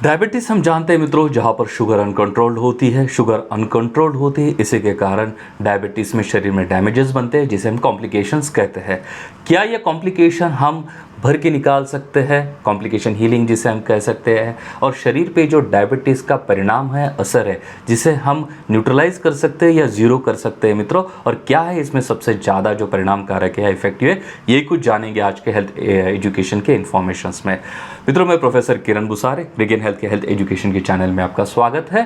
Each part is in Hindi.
डायबिटीज़ हम जानते हैं मित्रों, जहाँ पर शुगर अनकंट्रोल्ड होती है, इसी के कारण डायबिटीज़ में शरीर में डैमेजेस बनते हैं जिसे हम कॉम्प्लिकेशंस कहते हैं। क्या ये कॉम्प्लिकेशन हम भर के निकाल सकते हैं, कॉम्प्लिकेशन हीलिंग जिसे हम कह सकते हैं, और शरीर पे जो डायबिटीज़ का परिणाम है, असर है, जिसे हम न्यूट्रलाइज कर सकते हैं या ज़ीरो कर सकते हैं मित्रों, और क्या है इसमें सबसे ज़्यादा जो परिणाम कारक है, इफेक्टिव है, यही कुछ जानेंगे आज के हेल्थ एजुकेशन के इन्फॉर्मेशंस में। मित्रों, मैं प्रोफेसर किरण बुसारे, रिगेन हेल्थ के हेल्थ एजुकेशन के चैनल में आपका स्वागत है।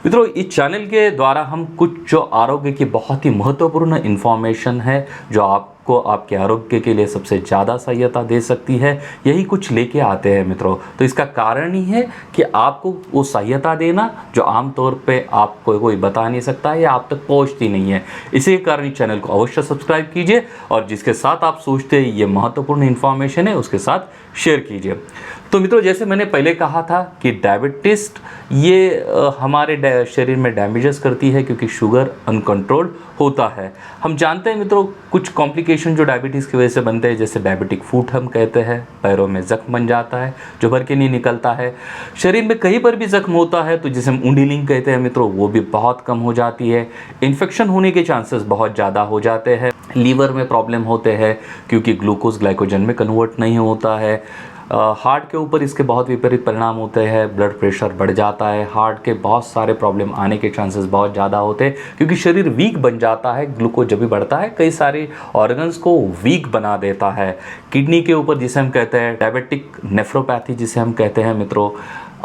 मित्रों, इस चैनल के द्वारा हम कुछ जो आरोग्य की बहुत ही महत्वपूर्ण इन्फॉर्मेशन है जो आपको आपके आरोग्य के लिए सबसे ज़्यादा सहायता दे सकती है, यही कुछ लेके आते हैं मित्रों। तो इसका कारण ही है कि आपको वो सहायता देना जो आमतौर पे आपको कोई बता नहीं सकता है या आप तक पहुंचती नहीं है। इसी के कारण इस चैनल को अवश्य सब्सक्राइब कीजिए और जिसके साथ आप सोचते हैं ये महत्वपूर्ण इन्फॉर्मेशन है उसके साथ शेयर कीजिए। तो मित्रों, जैसे मैंने पहले कहा था कि डायबिटीज़ ये हमारे शरीर में डैमेजेस करती है क्योंकि शुगर अनकंट्रोल्ड होता है। हम जानते हैं मित्रों, कुछ कॉम्प्लिकेशन जो डायबिटीज़ की वजह से बनते हैं, जैसे डायबिटिक फुट हम कहते हैं, पैरों में जख्म बन जाता है जो भर के नहीं निकलता है। शरीर में कहीं पर भी जख्म होता है तो जिसे हम उंडीलिंग कहते हैं मित्रों, वो भी बहुत कम हो जाती है। इन्फेक्शन होने के चांसेस बहुत ज़्यादा हो जाते हैं। लीवर में प्रॉब्लम होते हैं क्योंकि ग्लूकोज ग्लाइकोजन में कन्वर्ट नहीं होता है। हार्ट के ऊपर इसके बहुत विपरीत परिणाम होते हैं, ब्लड प्रेशर बढ़ जाता है, हार्ट के बहुत सारे प्रॉब्लम आने के चांसेस बहुत ज़्यादा होते हैं क्योंकि शरीर वीक बन जाता है। ग्लूकोज जब भी बढ़ता है कई सारे ऑर्गन्स को वीक बना देता है। किडनी के ऊपर जिसे हम कहते हैं डायबिटिक नेफ्रोपैथी जिसे हम कहते हैं मित्रों,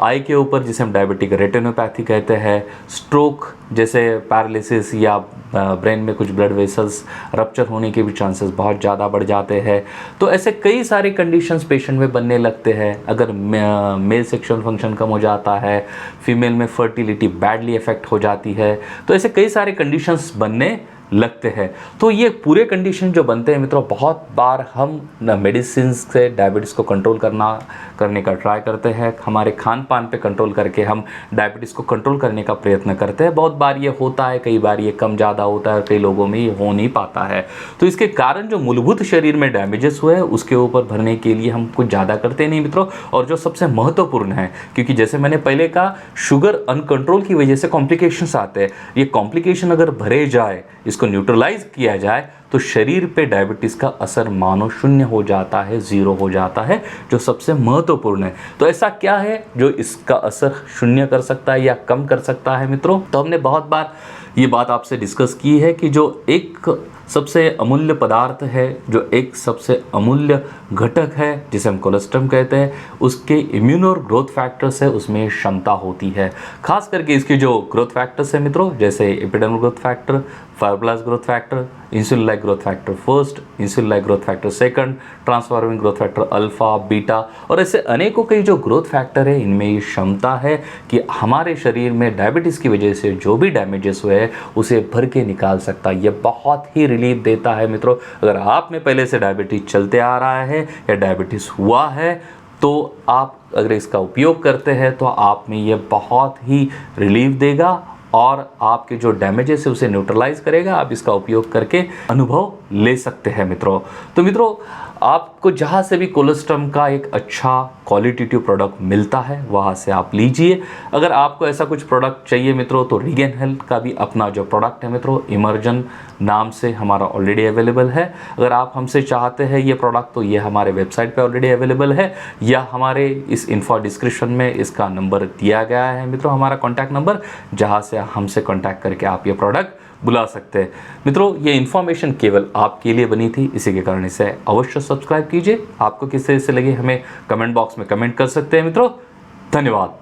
आई के ऊपर जिसे हम डायबिटिक रेटिनोपैथी कहते हैं, स्ट्रोक जैसे पैरालिसिस या ब्रेन में कुछ ब्लड वेसल्स रप्चर होने के भी चांसेस बहुत ज़्यादा बढ़ जाते हैं। तो ऐसे कई सारे कंडीशंस पेशेंट में बनने लगते हैं। अगर मेल सेक्सुअल फंक्शन कम हो जाता है, फीमेल में फर्टिलिटी बैडली इफेक्ट हो जाती है, तो ऐसे कई सारे कंडीशंस बनने लगते हैं। तो ये पूरे कंडीशन जो बनते हैं मित्रों, बहुत बार हम मेडिसिन से डायबिटीज़ को कंट्रोल करने का ट्राई करते हैं। हमारे खान पान पे कंट्रोल करके हम डायबिटीज़ को कंट्रोल करने का प्रयत्न करते हैं। बहुत बार ये होता है, कई बार ये कम ज़्यादा होता है, कई लोगों में ये हो नहीं पाता है। तो इसके कारण जो मूलभूत शरीर में डैमेजेस हुए हैं उसके ऊपर भरने के लिए हम कुछ ज़्यादा करते नहीं मित्रों। और जो सबसे महत्वपूर्ण है, क्योंकि जैसे मैंने पहले कहा, शुगर अनकंट्रोल की वजह से कॉम्प्लिकेशंस आते हैं। ये कॉम्प्लिकेशन अगर भरे जाए, इसको न्यूट्रलाइज किया जाए, तो शरीर पे डायबिटीज़ का असर मानो शून्य हो जाता है, ज़ीरो हो जाता है, जो सबसे महत्वपूर्ण है। तो ऐसा क्या है जो इसका असर शून्य कर सकता है या कम कर सकता है मित्रों? तो हमने बहुत बार ये बात आपसे डिस्कस की है कि जो एक सबसे अमूल्य पदार्थ है, जो एक सबसे अमूल्य घटक है जिसे हम कोलेस्ट्रॉल कहते हैं, उसके इम्यून और ग्रोथ फैक्टर्स है, उसमें क्षमता होती है। खास करके इसके जो ग्रोथ फैक्टर्स है मित्रों, जैसे epidermal growth factor, fibroblast growth factor, insulin like growth factor first, insulin like growth factor second, transforming growth factor alpha beta, और ऐसे अनेकों कई जो ग्रोथ फैक्टर है, इनमें ये क्षमता है कि हमारे शरीर में डायबिटीज़ की वजह से जो भी डैमेजेस हुए हैं उसे भर के निकाल सकता है। ये बहुत ही रिलीफ देता है मित्रों। अगर आप में पहले से डायबिटीज़ चलते आ रहा है या डायबिटीज़ हुआ है, तो आप अगर इसका उपयोग करते हैं तो आप में ये बहुत ही रिलीफ देगा और आपके जो डैमेजेस है उसे न्यूट्रलाइज करेगा। आप इसका उपयोग करके अनुभव ले सकते हैं मित्रों। तो मित्रों, आपको जहाँ से भी कोलेस्ट्रॉल का एक अच्छा क्वालिटेटिव प्रोडक्ट मिलता है वहाँ से आप लीजिए। अगर आपको ऐसा कुछ प्रोडक्ट चाहिए मित्रों, तो रिगेन हेल्थ का भी अपना जो प्रोडक्ट है मित्रों, इमर्जन नाम से हमारा ऑलरेडी अवेलेबल है। अगर आप हमसे चाहते हैं ये प्रोडक्ट, तो ये हमारे वेबसाइट पे ऑलरेडी अवेलेबल है, या हमारे इस इन्फो डिस्क्रिप्शन में इसका नंबर दिया गया है मित्रों, हमारा कॉन्टैक्ट नंबर, जहाँ से हमसे कॉन्टैक्ट करके आप ये प्रोडक्ट बुला सकते हैं। मित्रों, ये इन्फॉर्मेशन केवल आपके लिए बनी थी, इसी के कारण इसे अवश्य सब्सक्राइब कीजिए। आपको किस तरह से लगे हमें कमेंट बॉक्स में कमेंट कर सकते हैं मित्रों। धन्यवाद।